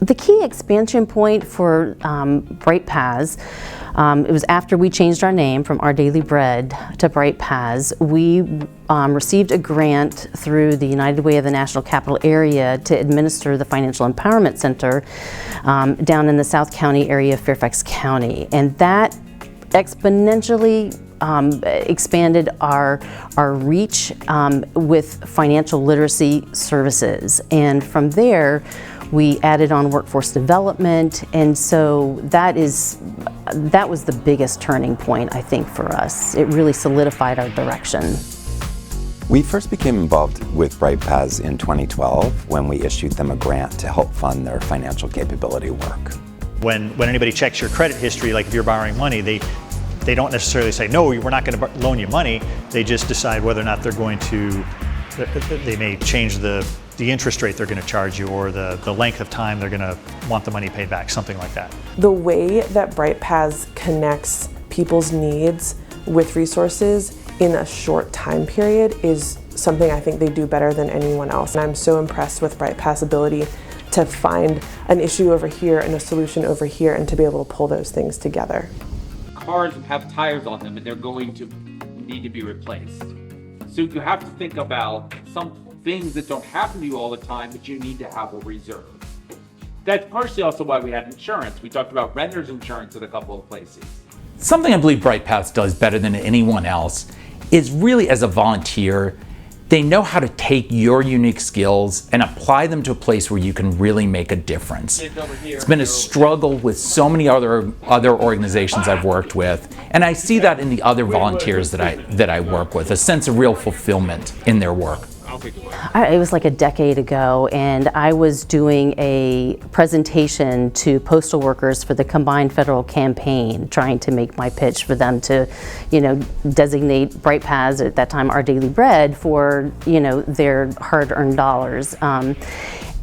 The key expansion point for Britepaths, it was after we changed our name from Our Daily Bread to Britepaths. We received a grant through the United Way of the National Capital Area to administer the Financial Empowerment Center down in the South County area of Fairfax County. And that exponentially expanded our reach with financial literacy services. And from there, we added on workforce development, and so that was the biggest turning point, I think, for us. It really solidified our direction. We first became involved with Britepaths in 2012 when we issued them a grant to help fund their financial capability work. When anybody checks your credit history, like if you're borrowing money, they don't necessarily say, no, we're not going to loan you money. They just decide whether or not they're going to, they may change the interest rate they're going to charge you, or the length of time they're going to want the money paid back, something like that. The way that Britepaths connects people's needs with resources in a short time period is something I think they do better than anyone else. And I'm so impressed with Britepaths' ability to find an issue over here and a solution over here, and to be able to pull those things together. Cars have tires on them and they're going to need to be replaced. So you have to think about some things that don't happen to you all the time, but you need to have a reserve. That's partially also why we had insurance. We talked about renter's insurance at a couple of places. Something I believe Britepaths does better than anyone else is really, as a volunteer, they know how to take your unique skills and apply them to a place where you can really make a difference. It's been a struggle with so many other organizations I've worked with, and I see that in the other volunteers that I work with, a sense of real fulfillment in their work. It was like a decade ago, and I was doing a presentation to postal workers for the combined federal campaign, trying to make my pitch for them to, designate Britepaths, at that time Our Daily Bread, for, their hard-earned dollars.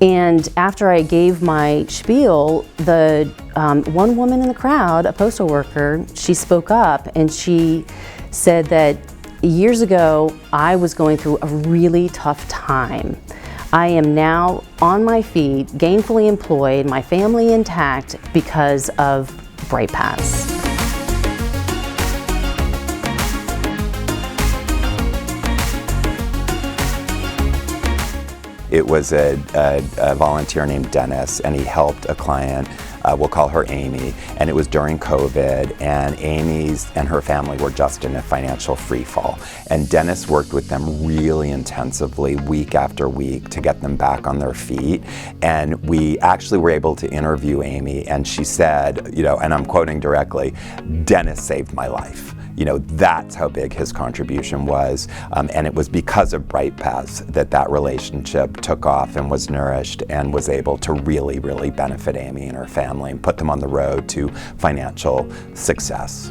And after I gave my spiel, the one woman in the crowd, a postal worker, she spoke up and she said that years ago, I was going through a really tough time. I am now on my feet, gainfully employed, my family intact because of Britepaths. It was a volunteer named Dennis, and he helped a client, we'll call her Amy, and it was during COVID, and Amy and her family were just in a financial free fall. And Dennis worked with them really intensively, week after week, to get them back on their feet. And we actually were able to interview Amy, and she said, and I'm quoting directly, "Dennis saved my life." That's how big his contribution was. And it was because of Britepaths that relationship took off and was nourished and was able to really, really benefit Amy and her family and put them on the road to financial success.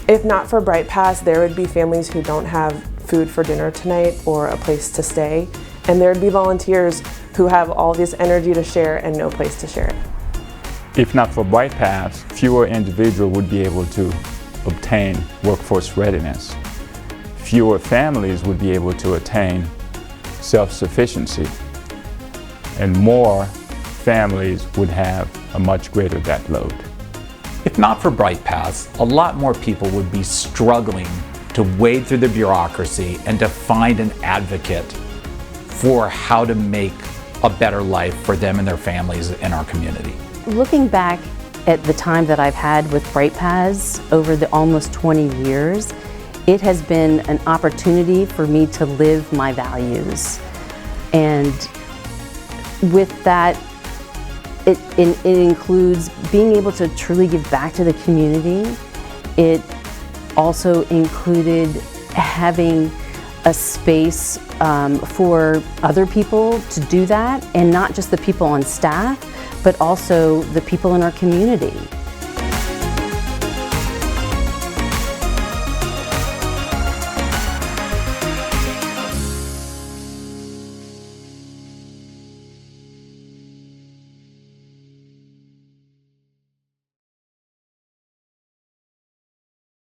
If not for Britepaths, there would be families who don't have food for dinner tonight or a place to stay, and there would be volunteers who have all this energy to share and no place to share it. If not for Britepaths, fewer individuals would be able to obtain workforce readiness. Fewer families would be able to attain self-sufficiency, and more families would have a much greater debt load. If not for Britepaths, a lot more people would be struggling to wade through the bureaucracy and to find an advocate for how to make a better life for them and their families in our community. Looking back at the time that I've had with Britepaths over the almost 20 years, it has been an opportunity for me to live my values. And with that, it includes being able to truly give back to the community. It also included having a space for other people to do that, and not just the people on staff, but also the people in our community.